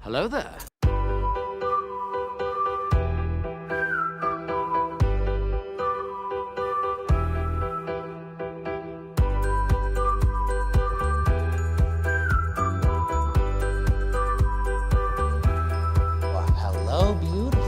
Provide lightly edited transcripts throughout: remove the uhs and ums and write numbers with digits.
Hello there. Hello, beautiful.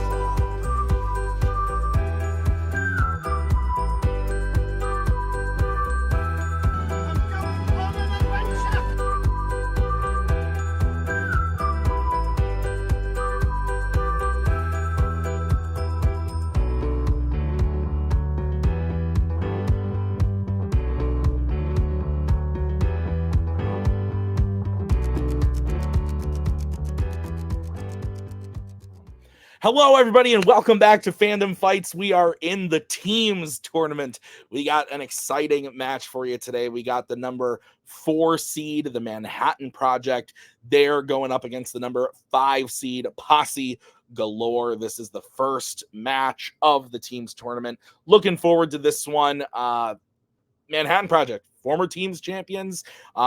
Hello, everybody, and welcome back to Fandom Fights. We are in the teams tournament. We got an exciting match for you today. We got the number 4 seed, the Manhattan Project. They're going up against the number 5 seed, Posse Galore. This is the first match of the teams tournament. Looking forward to this one. Manhattan Project, former teams champions.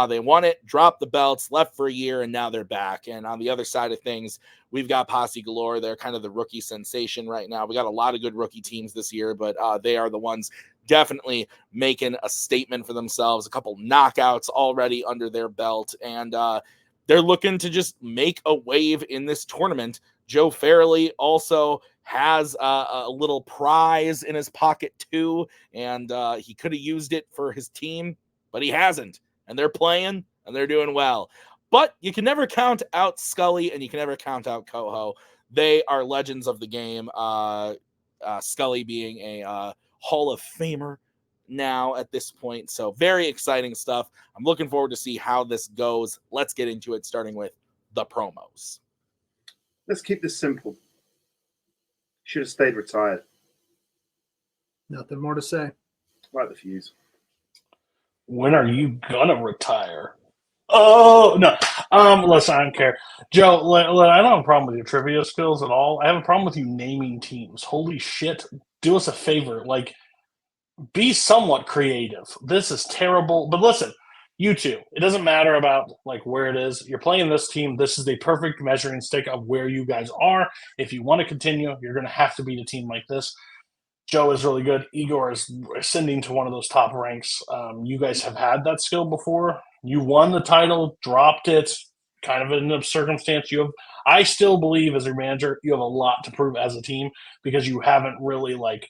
They won it, dropped the belts, left for a year, and now they're back. And on the other side of things, we've got Posse Galore. They're kind of the rookie sensation right now. We got a lot of good rookie teams this year, but they are the ones definitely making a statement for themselves. A couple knockouts already under their belt, and they're looking to just make a wave in this tournament. Joe Fairley also has a little prize in his pocket too, and he could have used it for his team, but he hasn't. And they're playing, and they're doing well. But you can never count out Scully, and you can never count out Koho. They are legends of the game. Scully being a Hall of Famer now at this point. So very exciting stuff. I'm looking forward to see how this goes. Let's get into it, starting with the promos. Let's keep this simple. Should have stayed retired. Nothing more to say. Light the fuse. When are you gonna retire? Oh no. Listen, I don't care. Joe, I don't have a problem with your trivia skills at all. I have a problem with you naming teams. Holy shit. Do us a favor. Like, be somewhat creative. This is terrible. But listen, you two, it doesn't matter about like where it is. You're playing this team. This is the perfect measuring stick of where you guys are. If you want to continue, you're going to have to beat a team like this. Joe is really good. Igor is ascending to one of those top ranks. You guys have had that skill before. You won the title, dropped it, kind of in a circumstance. I still believe as your manager, you have a lot to prove as a team because you haven't really like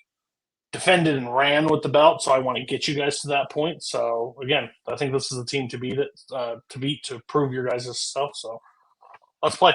defended and ran with the belt, so I want to get you guys to that point. So again, I think this is the team to beat to prove your guys' stuff. So let's play.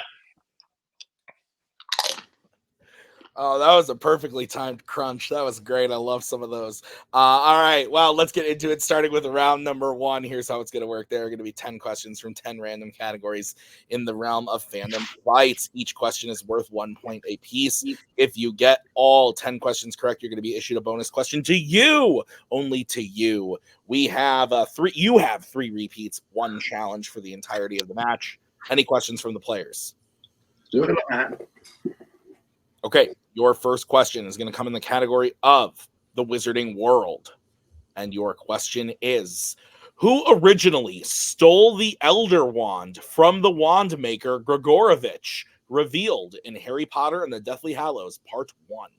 Oh, that was a perfectly timed crunch. That was great. I love some of those. All right, well, let's get into it, starting with round number 1. Here's how it's going to work. There are going to be 10 questions from 10 random categories in the realm of Fandom Fights. Each question is worth 1 point a piece. If you get all 10 questions correct, you're going to be issued a bonus question to you, only to you. We have 3. You have 3 repeats, 1 challenge for the entirety of the match. Any questions from the players? Do it. Okay, your first question is going to come in the category of the Wizarding World. And your question is, who originally stole the Elder Wand from the wand maker Grigorovich, revealed in Harry Potter and the Deathly Hallows Part 1?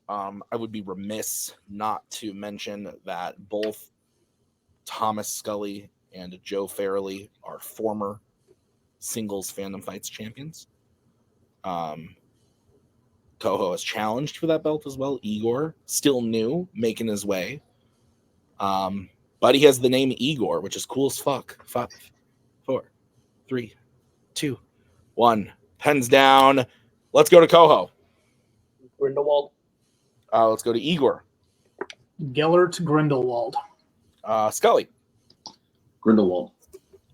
I would be remiss not to mention that both Thomas Scully and Joe Fairley are former singles Fandom Fights champions. Koho is challenged for that belt as well. Igor, still new, making his way. But he has the name Igor, which is cool as fuck. 5, 4, 3, 2, 1. Pens down. Let's go to Koho. Grindelwald. Let's go to Igor. Gellert Grindelwald. Scully. Grindelwald.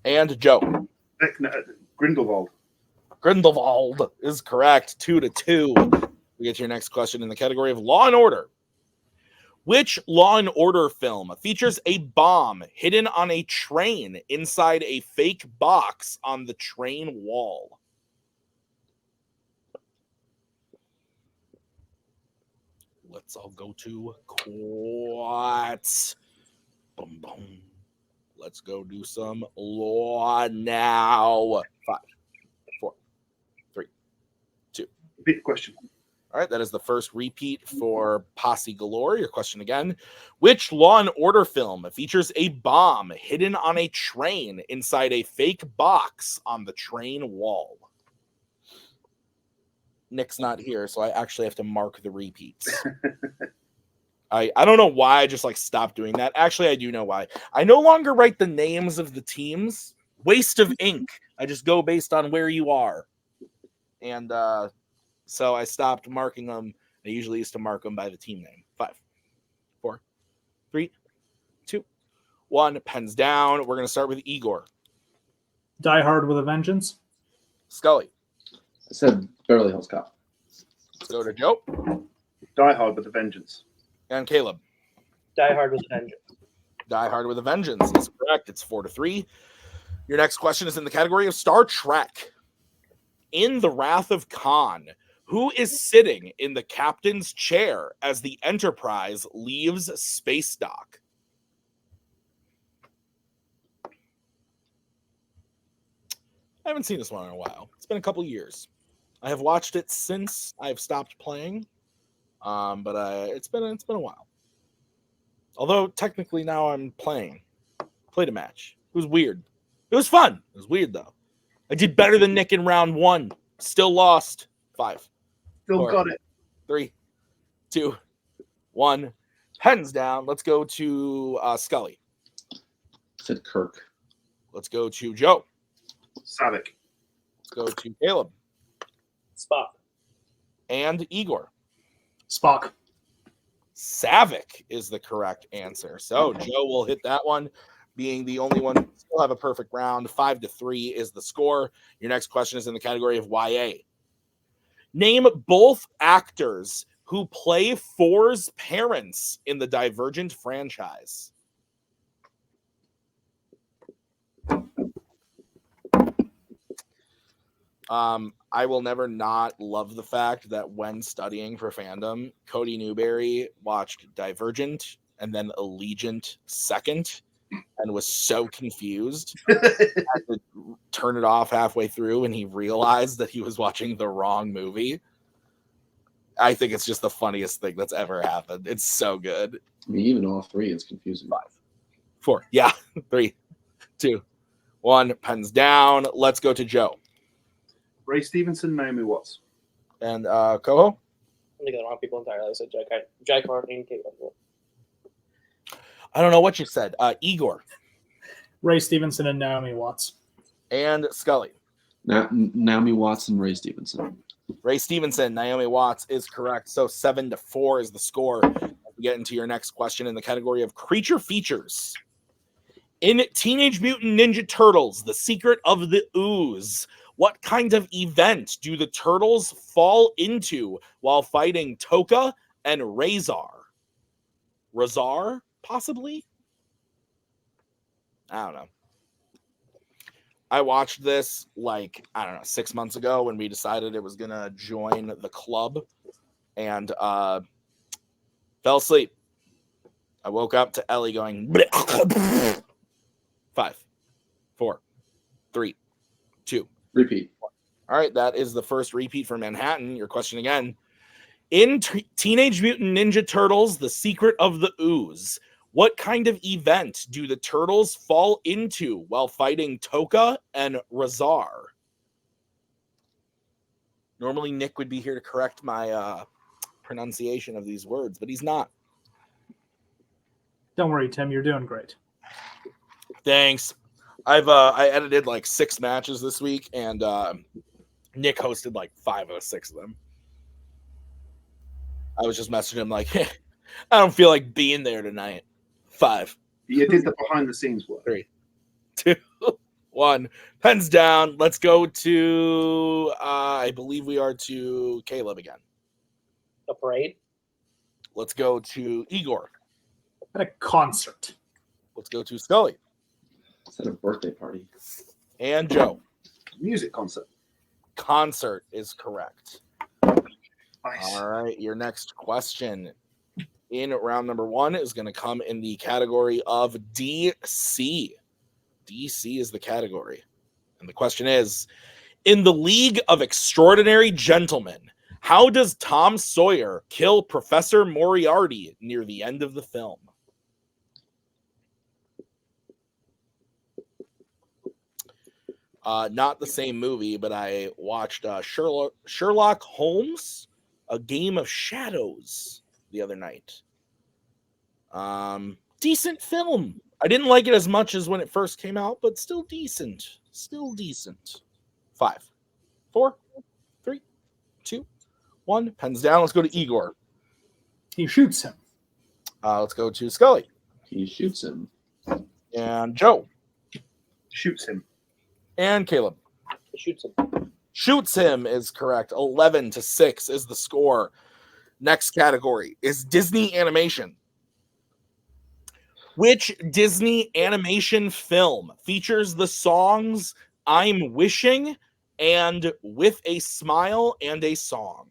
And Joe. Grindelwald. Grindelwald is correct. 2-2. We get to your next question in the category of Law and Order. Which Law and Order film features a bomb hidden on a train inside a fake box on the train wall? Let's all go to Quats. Boom, boom. Let's go do some law now. 5, 4, 3, 2. Repeat the question. All right, that is the first repeat for Posse Galore. Your question again. Which Law and Order film features a bomb hidden on a train inside a fake box on the train wall? Nick's not here, so I actually have to mark the repeats. I don't know why I just stopped doing that. Actually, I do know why. I no longer write the names of the teams. Waste of ink. I just go based on where you are. And so I stopped marking them. I usually used to mark them by the team name. 5, 4, 3, 2, 1. Pens down. We're going to start with Igor. Die Hard with a Vengeance. Scully. I said Beverly Hills Cop. Let's go to Joe. Die Hard with a Vengeance. And Caleb. Die Hard with a Vengeance. Die Hard with a Vengeance is correct. It's 4-3. Your next question is in the category of Star Trek. In The Wrath of Khan, who is sitting in the captain's chair as the Enterprise leaves space dock? I haven't seen this one in a while. It's been a couple years. I have watched it since I've stopped playing, but it's been a while. Although technically now I'm playing. Played a match. It was weird. It was fun. It was weird though. I did better than Nick in round 1. Still lost. 5. Still 4, got it. 3, 2, 1. Pens down. Let's go to Scully. I said Kirk. Let's go to Joe. Savick. Let's go to Caleb. Spock. And Igor. Spock. Savick is the correct answer. So Joe will hit that one, being the only one who still have a perfect round. 5-3 is the score. Your next question is in the category of YA. Name both actors who play Four's parents in the Divergent franchise. I will never not love the fact that when studying for Fandom, Cody Newberry watched Divergent and then Allegiant second and was so confused. Had to turn it off halfway through and he realized that he was watching the wrong movie. I think it's just the funniest thing that's ever happened. It's so good. I mean, even all 3 is confusing. 5, 4, yeah, 3, 2, 1. Pens down. Let's go to Joe. Ray Stevenson, Naomi Watts. And Koho? I'm thinking the wrong people entirely. I said Jack Hartney and Kate Winslet. I don't know what you said. Igor. Ray Stevenson and Naomi Watts. And Scully. Naomi Watts and Ray Stevenson. Ray Stevenson, Naomi Watts is correct. So 7-4 is the score. We get into your next question in the category of creature features. In Teenage Mutant Ninja Turtles, The Secret of the Ooze, what kind of event do the turtles fall into while fighting Toka and Razar? Razar, possibly? I don't know. I watched this 6 months ago when we decided it was going to join the club and fell asleep. I woke up to Ellie going 5, 4, 3, 2. Repeat. All right, that is the first repeat for Manhattan. Your question again. In Teenage Mutant Ninja Turtles, The Secret of the Ooze, what kind of event do the turtles fall into while fighting Toka and Razar? Normally, Nick would be here to correct my pronunciation of these words, but he's not. Don't worry, Tim. You're doing great. Thanks. I edited 6 matches this week, and Nick hosted 5 out of 6 of them. I was just messaging him hey, I don't feel like being there tonight. 5. You did the behind the scenes work. 3, 2, 1. Pens down. Let's go to I believe we are to Caleb again. The Parade. Let's go to Igor. At a concert. Let's go to Scully. Is that a birthday party? And Joe. Music concert. Concert is correct. Nice. All right, your next question in round number 1 is going to come in the category of DC. DC is the category. And the question is, in the League of Extraordinary Gentlemen, how does Tom Sawyer kill Professor Moriarty near the end of the film? Not the same movie, but I watched Sherlock Holmes, A Game of Shadows the other night. Decent film. I didn't like it as much as when it first came out, but still decent. Still decent. 5, 4, 3, 2, 1. Pens down. Let's go to Igor. He shoots him. Let's go to Scully. He shoots him. And Joe. Shoots him. And Caleb. Shoots him. Shoots him is correct. 11-6 is the score. Next category is Disney animation. Which Disney animation film features the songs I'm Wishing and With a Smile and a Song?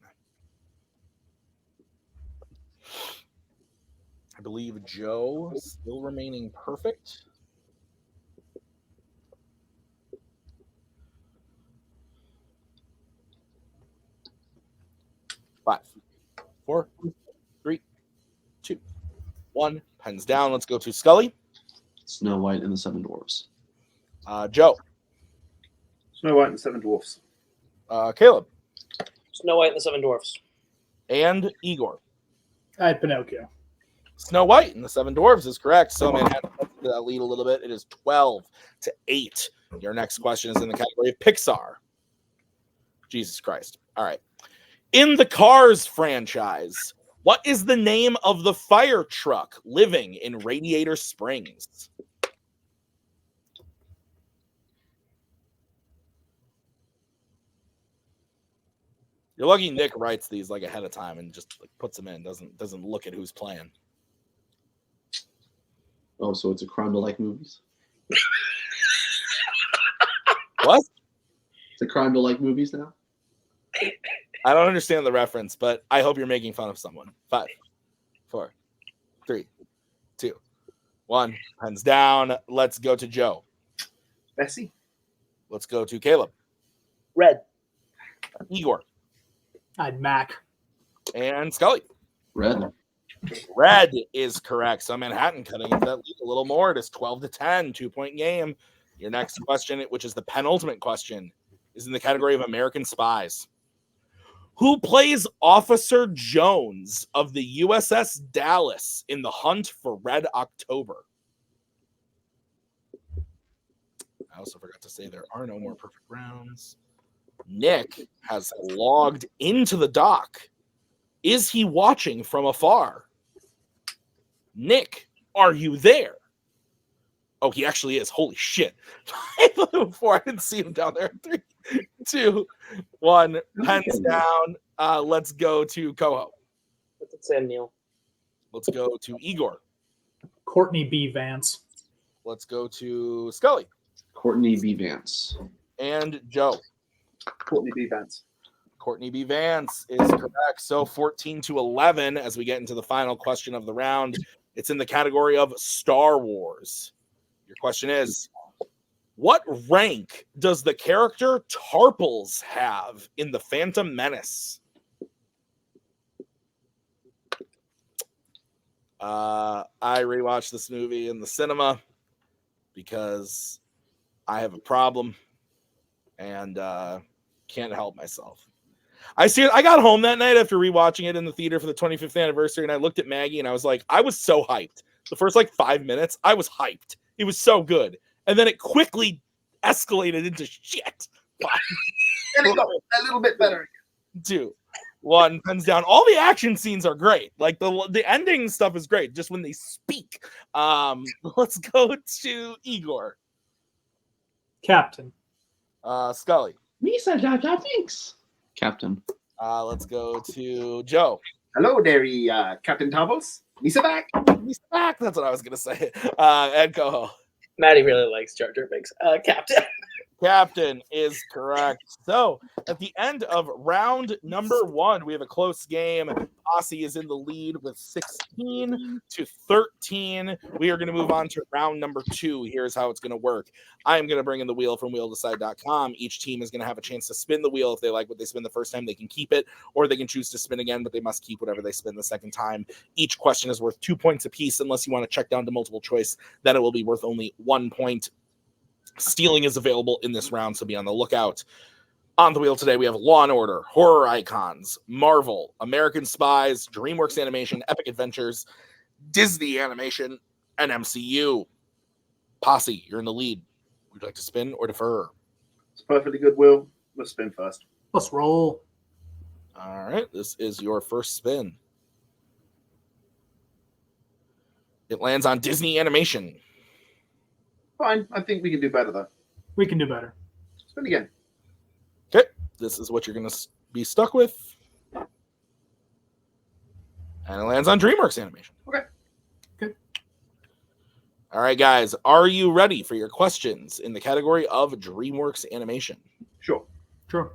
I believe Joe still remaining perfect. Five, 4, 3, 2, 1. Pens down. Let's go to Scully. Snow White and the Seven Dwarfs. Joe. Snow White and the Seven Dwarfs. Caleb. Snow White and the Seven Dwarfs. And Igor. I had Pinocchio. Snow White and the Seven Dwarfs is correct. So Manhattan that lead a little bit. It is 12-8. Your next question is in the category of Pixar. Jesus Christ. All right. In the Cars franchise, what is the name of the fire truck living in Radiator Springs? You're lucky Nick writes these like ahead of time and just like puts them in. Doesn't look at who's playing. Oh, so it's a crime to like movies? What? It's a crime to like movies now? I don't understand the reference, but I hope you're making fun of someone. 5, 4, 3, 2, 1. Pens down. Let's go to Joe. Bessie. Let's go to Caleb. Red. Igor. I had Mac. And Scully. Red. Red is correct. So Manhattan cutting into that lead a little more. It is 12-10, 2-point game. Your next question, which is the penultimate question, is in the category of American Spies. Who plays Officer Jones of the USS Dallas in the hunt for Red October? I also forgot to say there are no more perfect rounds. Nick has logged into the dock. Is he watching from afar? Nick, are you there? Oh, he actually is. Holy shit. Before I didn't see him down there. 3, 2, 1. Pens down. Let's go to Koho. That's Sam Neill. Let's go to Igor. Courtney B. Vance. Let's go to Scully. Courtney B. Vance. And Joe. Courtney B. Vance. Courtney B. Vance is correct. So 14-11 as we get into the final question of the round. It's in the category of Star Wars. Your question is, what rank does the character Tarples have in the Phantom Menace? I rewatched this movie in the cinema because I have a problem and can't help myself. I got home that night after rewatching it in the theater for the 25th anniversary, and I looked at Maggie and I was like, I was so hyped. The first 5 minutes, I was hyped. It was so good. And then it quickly escalated into shit. And it got a little bit better. 2, 1, pens down. All the action scenes are great. Like the ending stuff is great. Just when they speak. Let's go to Igor. Captain. Scully. Misa Jar Jar Binks. Captain. Let's go to Joe. Hello there, Captain Tarples. Lisa back. He's back. That's what I was gonna say. And Koho. Maddie really likes Jar Jar Binks. Captain. Captain is correct. So at the end of round number 1, we have a close game. Posse is in the lead with 16-13. We are going to move on to round number 2. Here's how it's going to work. I am going to bring in the wheel from wheeldecide.com. Each team is going to have a chance to spin the wheel. If they like what they spin the first time, they can keep it, or they can choose to spin again, but they must keep whatever they spin the second time. Each question is worth 2 points apiece. Unless you want to check down to multiple choice, then it will be worth only 1 point. Stealing is available in this round, so be on the lookout. On the wheel today, we have Law & Order, Horror Icons, Marvel, American Spies, DreamWorks Animation, Epic Adventures, Disney Animation, and MCU. Posse, you're in the lead. Would you like to spin or defer? It's perfectly good, Will. Let's spin first. Let's roll. All right, this is your first spin. It lands on Disney Animation. Fine. I think we can do better, though. We can do better. Spin again. Okay, this is what you're going to be stuck with. And it lands on DreamWorks Animation. Okay. Good. All right, guys, are you ready for your questions in the category of DreamWorks Animation? Sure. Sure.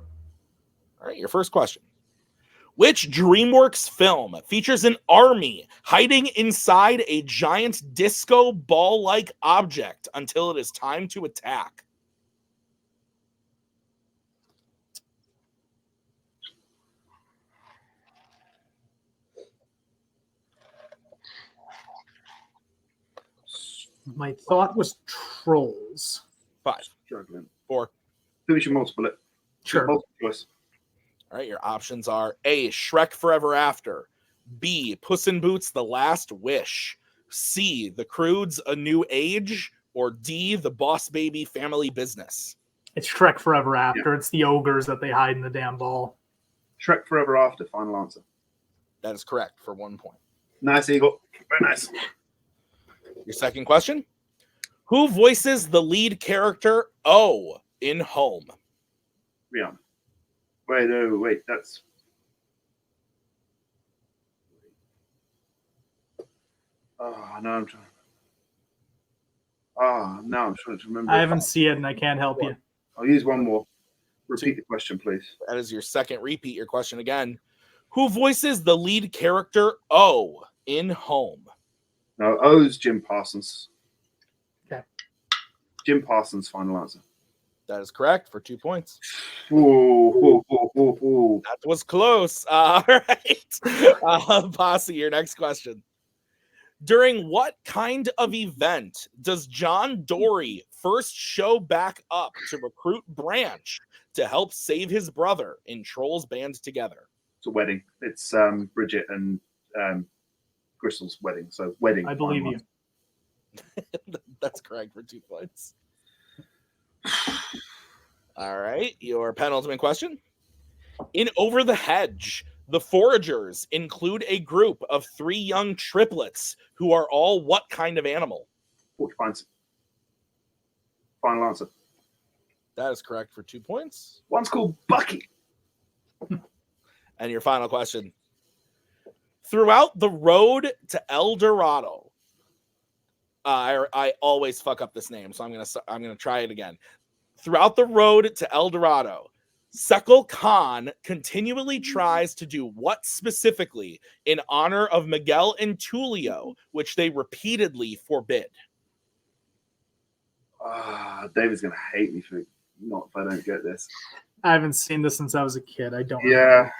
All right, your first question. Which DreamWorks film features an army hiding inside a giant disco ball-like object until it is time to attack? My thought was Trolls. 5, Struggling. 4. I think we should multiple it. Sure. Multiple choice. All right, your options are A, Shrek Forever After, B, Puss in Boots, The Last Wish, C, The Croods, A New Age, or D, The Boss Baby Family Business. It's Shrek Forever After. It's the ogres that they hide in the damn ball. Shrek Forever After, final answer. That is correct for 1 point. Nice, Eagle. Very nice. Your second question. Who voices the lead character O in Home? Rihanna. Wait, that's... Oh, no, I'm trying... Oh, no, I'm trying to remember. I haven't seen it and I can't help you. I'll use one more. Repeat the question, please. That is your second. Repeat your question again. Who voices the lead character O in Home? No, O's Jim Parsons. Okay. Jim Parsons, final answer. That is correct for 2 points. Ooh. That was close. All right. Posse, your next question. During what kind of event does John Dory first show back up to recruit Branch to help save his brother in Trolls Band Together? It's a wedding. It's Bridget and Crystal's wedding. So wedding. I believe final you. That's correct for 2 points. All right, your penultimate question. In Over the Hedge, the Foragers include a group of 3 young triplets who are all what kind of animal? Porcupines. Final answer. That is correct for 2 points. One's called Bucky. And your final question. Throughout the road to El Dorado, I always fuck up this name, so I'm gonna try it again. Throughout the road to El Dorado, Sekal Khan continually tries to do what specifically in honor of Miguel and Tulio, which they repeatedly forbid? David's gonna hate me for not if I don't get this. I haven't seen this since I was a kid. I don't know. Yeah.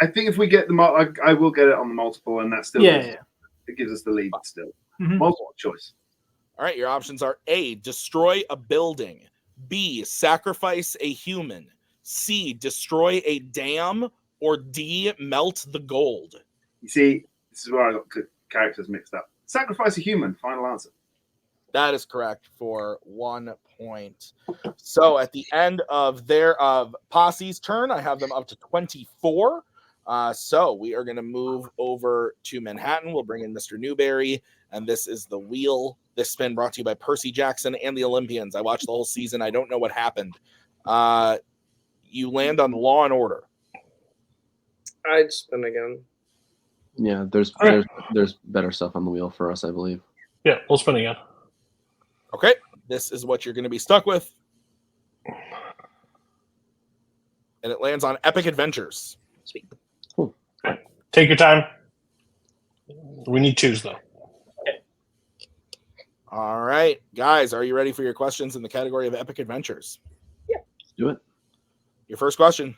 I think if we get the I will get it on the multiple, and that still Yeah. it gives us the lead still. Mhm. Multiple choice. All right, your options are A, destroy a building, B, sacrifice a human, C, destroy a dam, or D, melt the gold. You see, this is where I got characters mixed up. Sacrifice a human, final answer. That is correct for 1 point. So at the end of Posse's turn, I have them up to 24. So we are going to move over to Manhattan. We'll bring in Mr. Newberry, and this is the wheel. This spin brought to you by Percy Jackson and the Olympians. I watched the whole season. I don't know what happened. You land on Law and Order. I'd spin again. Yeah, there's better stuff on the wheel for us, I believe. Yeah, we'll spin again. Okay, This is what you're going to be stuck with. And it lands on Epic Adventures. Sweet. Take your time. We need twos, though. All right, guys, are you ready for your questions in the category of Epic Adventures? Let's do it. Your first question.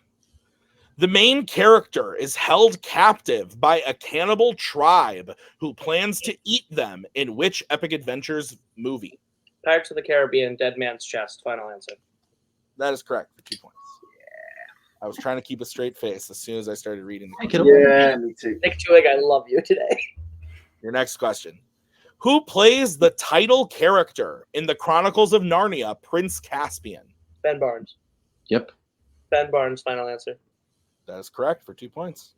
The main character is held captive by a cannibal tribe who plans to eat them in which Epic Adventures movie? Pirates of the Caribbean, Dead Man's Chest. Final answer. That is correct for 2 points. I was trying to keep a straight face as soon as I started reading the Take it question. away. Yeah, me too. Nick Twohig, I love you today. Your next question. Who plays the title character in the Chronicles of Narnia, Prince Caspian? Ben Barnes. Yep. Ben Barnes. Final answer. That is correct for 2 points.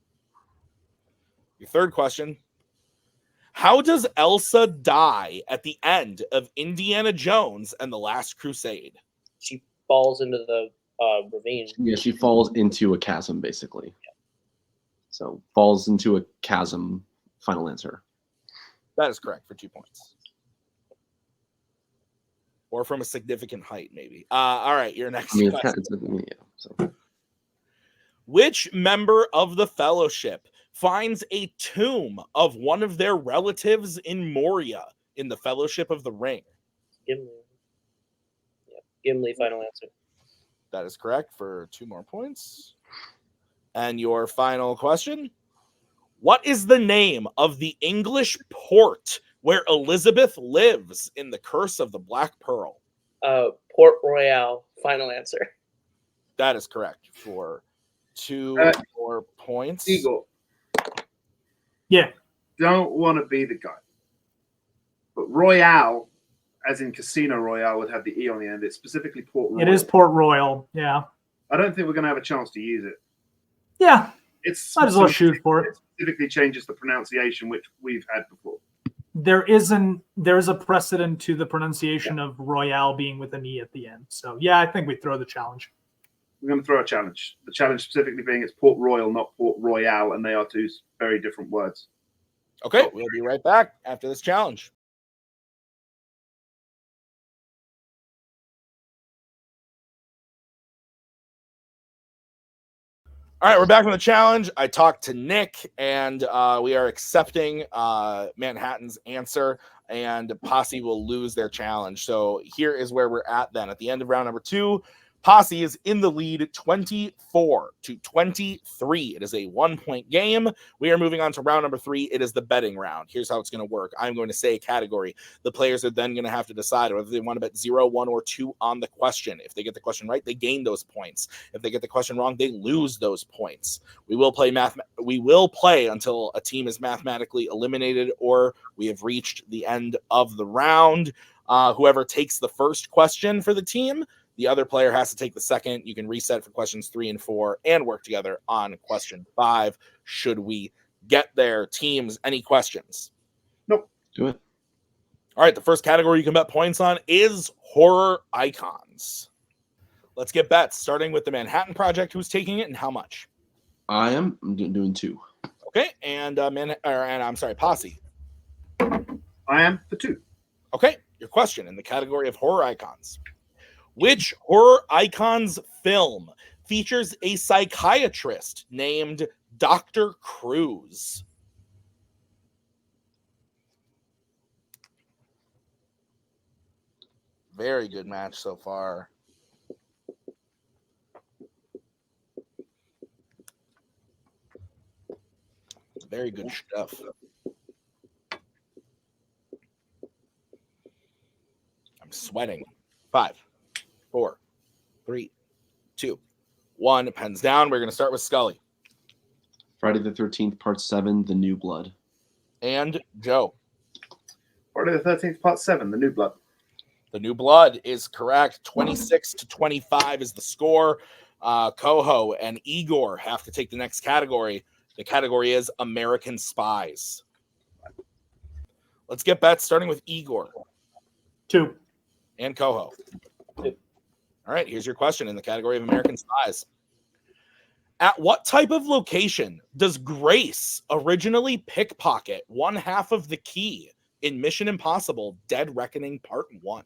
Your third question. How does Elsa die at the end of Indiana Jones and the Last Crusade? She falls into the ravine. Yeah, she falls into a chasm, basically. So falls into a chasm. Final answer. That is correct for 2 points. Or from a significant height, maybe. All right, your next I mean, question. so. Which member of the Fellowship finds a tomb of one of their relatives in Moria in the Fellowship of the Ring? Gimli. Yep. Gimli. Final answer. That is correct for 2 more points. And your final question. What is the name of the English port where Elizabeth lives in The Curse of the Black Pearl? Port Royale. Final answer. That is correct for 2 more points. Eagle. Yeah. Don't want to be the guy. But Royale, as in Casino Royale, would have the E on the end. It's specifically Port Royal. It is Port Royal. Yeah. I don't think we're going to have a chance to use it. Yeah. It's Might as well shoot for it. Specifically changes the pronunciation, which we've had before. There is a precedent to the pronunciation of Royale being with an E at the end. So yeah, I think we throw the challenge. We're going to throw a challenge. The challenge specifically being it's Port Royal, not Port Royale, and they are two very different words. Okay, we'll be right back after this challenge. All right, we're back from the challenge. I talked to Nick, and we are accepting Manhattan's answer, and Posse will lose their challenge. So here is where we're at then. At the end of round number 2, Posse is in the lead 24-23. It is a 1-point game. We are moving on to round number 3. It is the betting round. Here's how it's going to work. I'm going to say a category. The players are then going to have to decide whether they want to bet 0, 1, or 2 on the question. If they get the question right, they gain those points. If they get the question wrong, they lose those points. We will play until a team is mathematically eliminated or we have reached the end of the round. Whoever takes the first question for the team, the other player has to take the second. You can reset for questions 3 and 4 and work together on question 5. Should we get there? Teams, any questions? Nope. Do it. All right, the first category you can bet points on is horror icons. Let's get bets, starting with the Manhattan Project. Who's taking it and how much? I'm doing 2. Okay, and Posse. I am for 2. Okay, your question in the category of horror icons. Which horror icons film features a psychiatrist named Dr. Cruz? Very good match so far. Very good stuff. I'm sweating. 5, 4, 3, 2, 1. Pens down. We're going to start with Scully. Friday the 13th, Part 7, The New Blood. And Joe. Friday the 13th, Part 7, The New Blood. The New Blood is correct. 26-25 is the score. Koho and Igor have to take the next category. The category is American Spies. Let's get bets, starting with Igor. 2. And Koho. 2. All right, here's your question in the category of American Spies. At what type of location does Grace originally pickpocket one half of the key in Mission Impossible Dead Reckoning Part 1?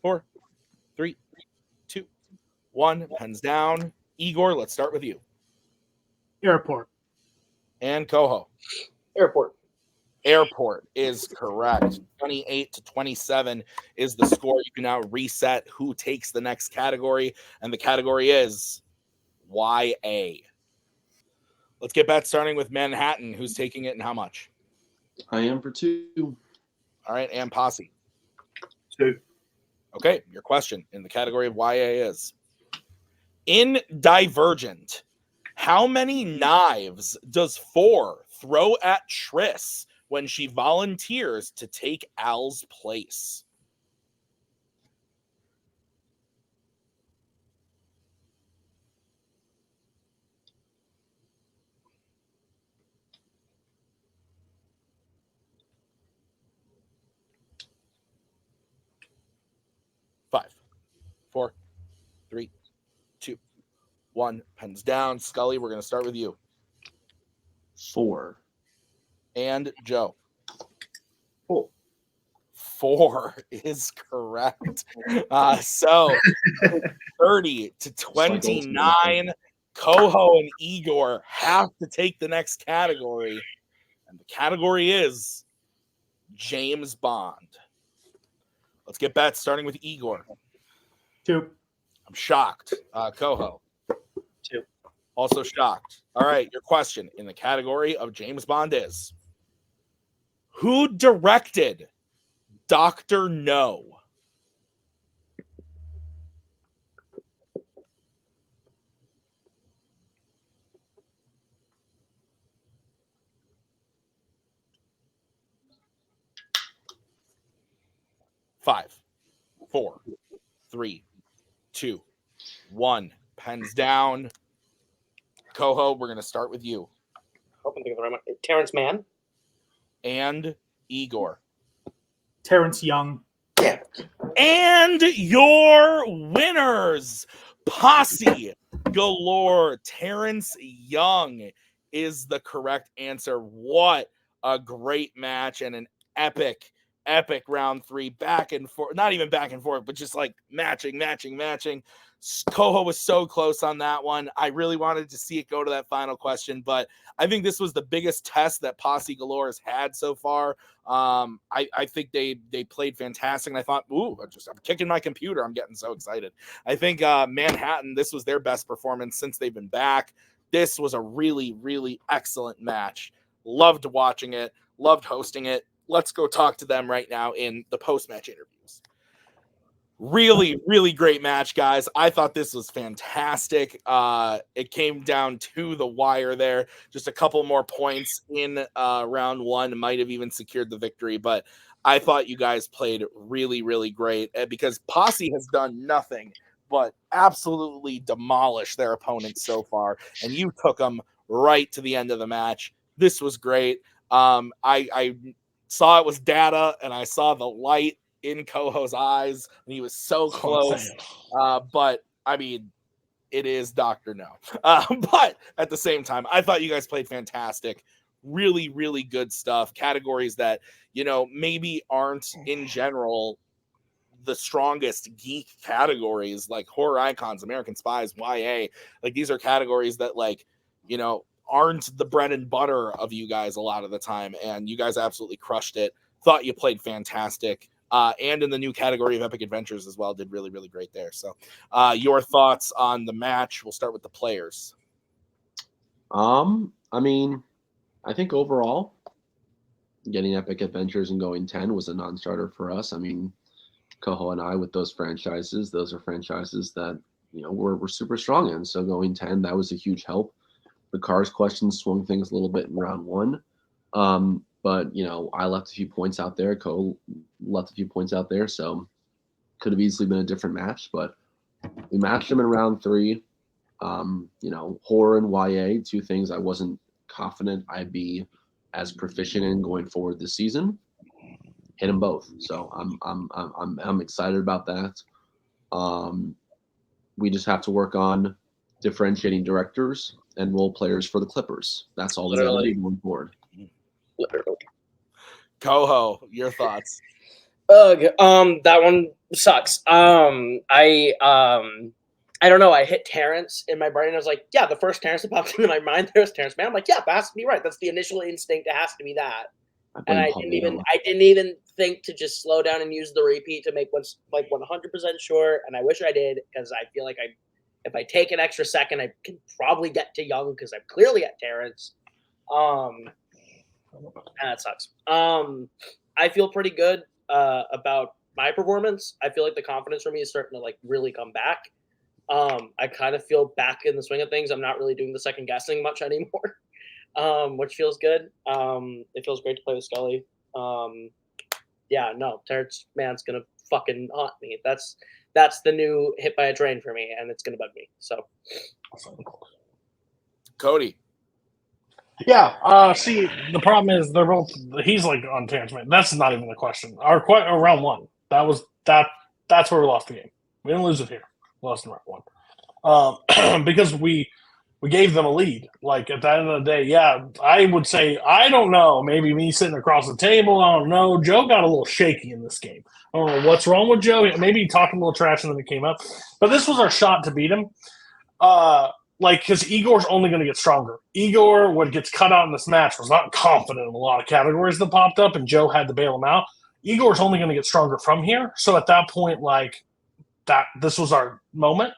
4, 3, 2, 1. Pens down. Igor, let's start with you. Airport. And Koho. Airport. Airport is correct. 28-27 is the score. You can now reset who takes the next category, and the category is YA. Let's get back starting with Manhattan. Who's taking it and how much? I am for 2. All right, and Posse. 2. Okay, your question in the category of YA is, in Divergent, how many knives does 4 throw at Triss when she volunteers to take Al's place? Five, 4, 3, 2, 1. Pens down. Scully, we're going to start with you. 4. And Joe. 4. 4 is correct. So 30-29. Koho and Igor have to take the next category. And the category is James Bond. Let's get bets starting with Igor. 2. I'm shocked. Koho. 2. Also shocked. All right, your question in the category of James Bond is, who directed Dr. No? Five, 4, 3, 2, 1. Pens down. Koho, we're going to start with you. Hope I'm thinking of the right one. Terrence Mann. And Igor. Terrence Young. Yeah. And your winners, Posse, Galore, Terrence Young is the correct answer. What a great match and an epic round 3, back and forth. Not even back and forth, but just like matching. Koho was so close on that one. I really wanted to see it go to that final question, but I think this was the biggest test that Posse Galore has had so far. I think they played fantastic, and I thought, I'm kicking my computer. I'm getting so excited. I think Manhattan, this was their best performance since they've been back. This was a really, really excellent match. Loved watching it. Loved hosting it. Let's go talk to them right now in the post-match interviews. Really, really great match, guys. I thought this was fantastic. It came down to the wire there. Just a couple more points in round 1 might have even secured the victory, but I thought you guys played really, really great because Posse has done nothing but absolutely demolish their opponents so far, and you took them right to the end of the match. This was great. I saw it was data, and I saw the light in Koho's eyes, and he was so close. But I mean, it is Dr. No. But at the same time, I thought you guys played fantastic. Really, really good stuff. Categories that, maybe aren't in general the strongest geek categories, like horror icons, American Spies, YA. Like, these are categories that, aren't the bread and butter of you guys a lot of the time. And you guys absolutely crushed it. Thought you played fantastic. And in the new category of Epic Adventures as well, did really, really great there. So your thoughts on the match? We'll start with the players. I mean, I think overall, getting Epic Adventures and going 10 was a non-starter for us. I mean, Koho and I, with those franchises, those are franchises that, we're super strong in. So going 10, that was a huge help. The Cars question swung things a little bit in round 1. But, I left a few points out there. Koho left a few points out there. So could have easily been a different match, but we matched them in round 3. Horror and YA, 2 things I wasn't confident I'd be as proficient in going forward this season. Hit them both. So I'm excited about that. We just have to work on differentiating directors and role players for the Clippers. That's all we got to do going forward. Literally. Koho, your thoughts? Ugh, that one sucks. I don't know. I hit Terrence in my brain. I was like, yeah, the first Terrence that popped into my mind, there's Terrence Man. I'm like, yeah, that has to be right. That's the initial instinct. It has to be that. And I didn't even think to just slow down and use the repeat to make what's like 100% sure. And I wish I did, because I feel like if I take an extra second, I can probably get to Young, because I'm clearly at Terrence. And that sucks. I feel pretty good about my performance. I feel like the confidence for me is starting to like really come back. I kind of feel back in the swing of things. I'm not really doing the second guessing much anymore, which feels good. It feels great to play with Scully. Yeah, no, Terrence Man's gonna fucking haunt me. That's the new hit by a train for me, and it's gonna bug me. So, Cody. Yeah. See, the problem is they're both. He's like on Terrence Man. That's not even the question. Our round one. That's where we lost the game. We didn't lose it here. We lost in round one. Because we gave them a lead. Like at the end of the day, yeah, I would say I don't know. Maybe me sitting across the table. I don't know. Joe got a little shaky in this game. I don't know what's wrong with Joe. Maybe he talked a little trash and then it came up. But this was our shot to beat him. Because Igor's only going to get stronger. Igor, what gets cut out in this match, was not confident in a lot of categories that popped up, and Joe had to bail him out. Igor's only going to get stronger from here. So at that point, this was our moment.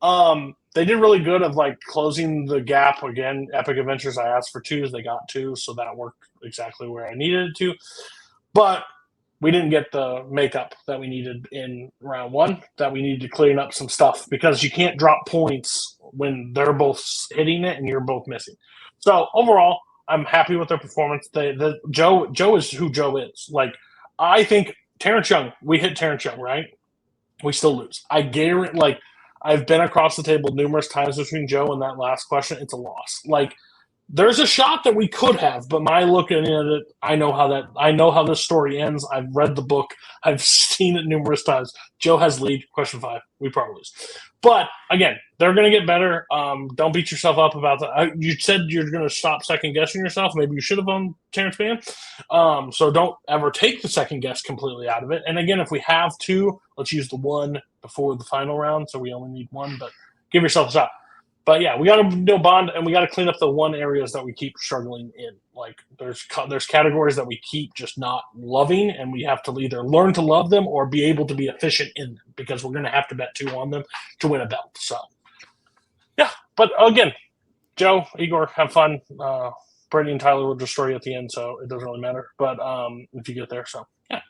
They did really good of closing the gap again. Epic Adventures, I asked for 2s, they got 2, so that worked exactly where I needed it to. But we didn't get the makeup that we needed in round one, that we needed to clean up some stuff, because you can't drop points when they're both hitting it and you're both missing. So overall, I'm happy with their performance. Joe is who Joe is. I think Terrence Young, we hit Terrence Young, right? We still lose. I guarantee, I've been across the table numerous times between Joe and that last question. It's a loss. There's a shot that we could have, but my looking at it, I know how this story ends. I've read the book. I've seen it numerous times. Joe has lead. Question 5. We probably lose. But again, they're going to get better. Don't beat yourself up about that. You said you're going to stop second guessing yourself. Maybe you should have on Terrence Mann. So don't ever take the second guess completely out of it. And again, if we have 2, let's use the 1 before the final round. So we only need 1, but give yourself a shot. But yeah, we got to do a bond, and we got to clean up the one areas that we keep struggling in. There's categories that we keep just not loving, and we have to either learn to love them or be able to be efficient in them, because we're going to have to bet 2 on them to win a belt. So yeah, but again, Joe, Igor, have fun. Brittany and Tyler will destroy you at the end, so it doesn't really matter. But if you get there, so yeah.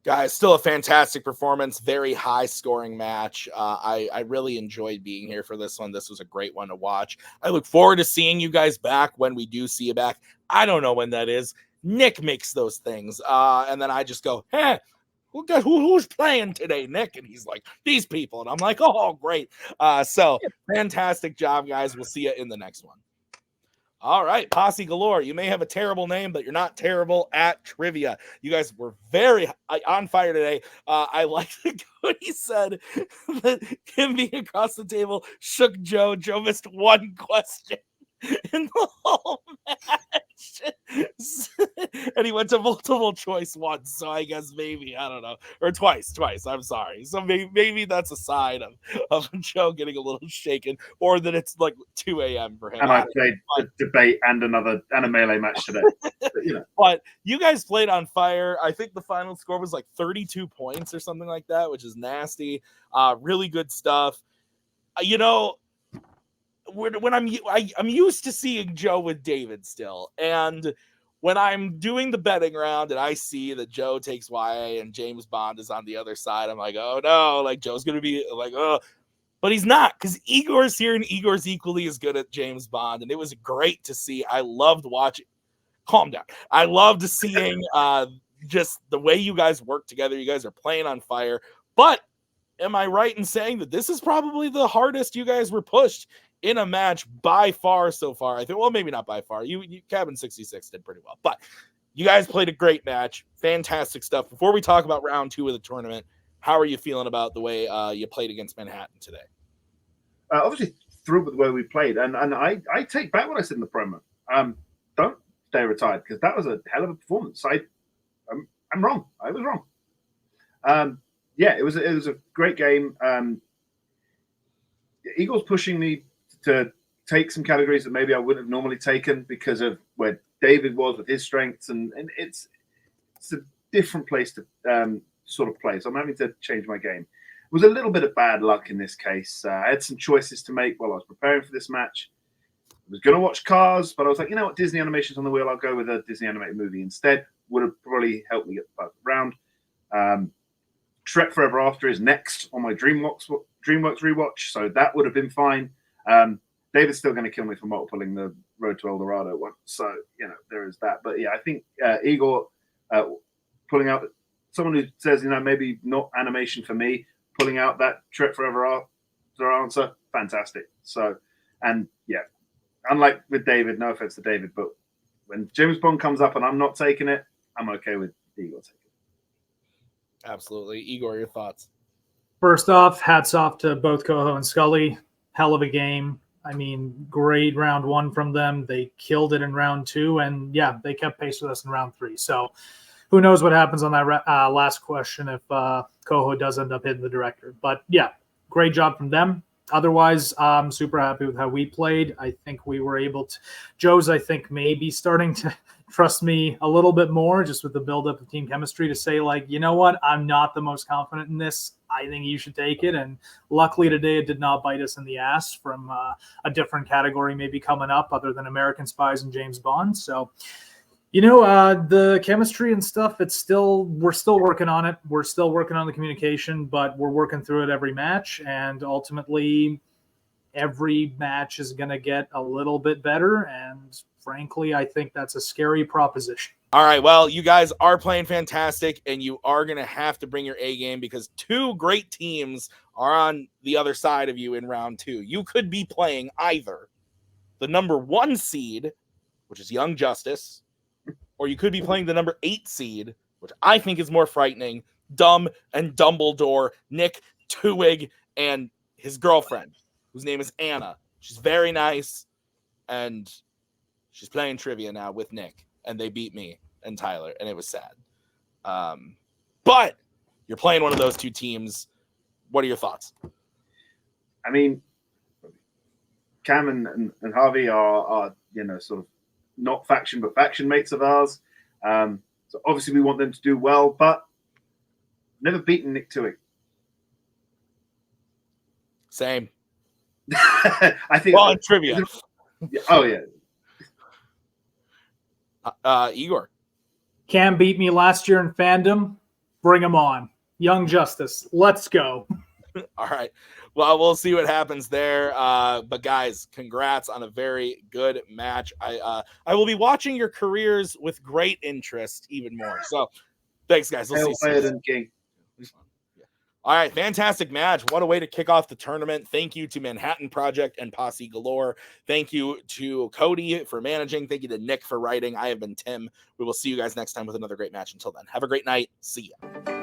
Guys, still a fantastic performance. Very high scoring match. I really enjoyed being here for this one. This was a great one to watch. I look forward to seeing you guys back when we do see you back. I don't know when that is. Nick makes those things. And then I just go, hey, who's playing today, Nick? And he's like, these people. And I'm like, oh, great. So fantastic job, guys. We'll see you in the next one. All right, Posse Galore. You may have a terrible name, but you're not terrible at trivia. You guys were very on fire today. I like what he said, that him being across the table shook Joe. Joe missed 1 question in the whole match. And he went to multiple choice once, so I guess maybe, I don't know, or twice, I'm sorry. So maybe that's a sign of Joe getting a little shaken, or that it's 2 a.m. for him. And I played a debate and a melee match today. But you guys played on fire. I think the final score was 32 points or something like that, which is nasty. Really good stuff. When I'm used to seeing Joe with David still, and when I'm doing the betting round and I see that Joe takes YA and James Bond is on the other side, I'm like, oh no, Joe's gonna be oh, but he's not, because Igor's here, and Igor's equally as good at James Bond, and it was great to see. I loved watching. Calm down. I loved seeing just the way you guys work together. You guys are playing on fire. But am I right in saying that this is probably the hardest you guys were pushed in a match by far so far? I think, well, maybe not by far. You Cabin 66 did pretty well, but you guys played a great match. Fantastic stuff. Before we talk about round 2 of the tournament, how are you feeling about the way you played against Manhattan today? Obviously thrilled with the way we played, and I take back what I said in the promo. Don't stay retired, because that was a hell of a performance. I'm wrong. I was wrong. Yeah, it was a great game. Eagles pushing me to take some categories that maybe I wouldn't have normally taken because of where David was with his strengths, and it's a different place to sort of play. So I'm having to change my game. It was a little bit of bad luck in this case. I had some choices to make while I was preparing for this match. I was going to watch Cars, but I was like, you know what, Disney animation's on the wheel. I'll go with a Disney animated movie instead. Would have probably helped me get the perfect round. Shrek Forever After is next on my DreamWorks rewatch, so that would have been fine. David's still going to kill me for multipling the Road to El Dorado one, so there is that. But yeah, I think Igor pulling out someone who says maybe not animation for me, pulling out that Shrek Forever After answer, fantastic. So, and yeah, unlike with David, no offense to David, but when James Bond comes up and I'm not taking it, I'm okay with Igor taking it. Absolutely. Igor, your thoughts? First off, hats off to both Koho and Scully. Hell of a game. I mean, great round one from them. They killed it in round two, and yeah, they kept pace with us in round three. So who knows what happens on that last question if Koho does end up hitting the director. But yeah, great job from them. Otherwise, I'm super happy with how we played. I think we were able to – Joe's, I think, maybe starting to trust me a little bit more just with the buildup of team chemistry to say, like, you know what, I'm not the most confident in this. I think you should take it. And luckily today it did not bite us in the ass from a different category maybe coming up other than American Spies and James Bond. So – the chemistry and stuff, we're still working on it. We're still working on the communication, but we're working through it every match. And ultimately, every match is going to get a little bit better. And frankly, I think that's a scary proposition. All right. Well, you guys are playing fantastic, and you are going to have to bring your A game because two great teams are on the other side of you in round two. You could be playing either the number 1 seed, which is Young Justice, or you could be playing the number 8 seed, which I think is more frightening, Dumb and Dumbledore, Nick, Twohig, and his girlfriend, whose name is Anna. She's very nice, and she's playing trivia now with Nick, and they beat me and Tyler, and it was sad. But you're playing one of those two teams. What are your thoughts? I mean, Cam and Harvey are sort of not faction, but faction mates of ours. So obviously we want them to do well, but never beaten Nick Twohig. Same. I think. Well, trivia. Oh, yeah. Igor. Cam beat me last year in Fandom. Bring him on. Young Justice. Let's go. All right. Well, we'll see what happens there. But guys, congrats on a very good match. I will be watching your careers with great interest even more. So thanks, guys. We'll see you soon. King. All right, fantastic match. What a way to kick off the tournament. Thank you to Manhattan Project and Posse Galore. Thank you to Cody for managing. Thank you to Nick for writing. I have been Tim. We will see you guys next time with another great match. Until then, have a great night. See ya.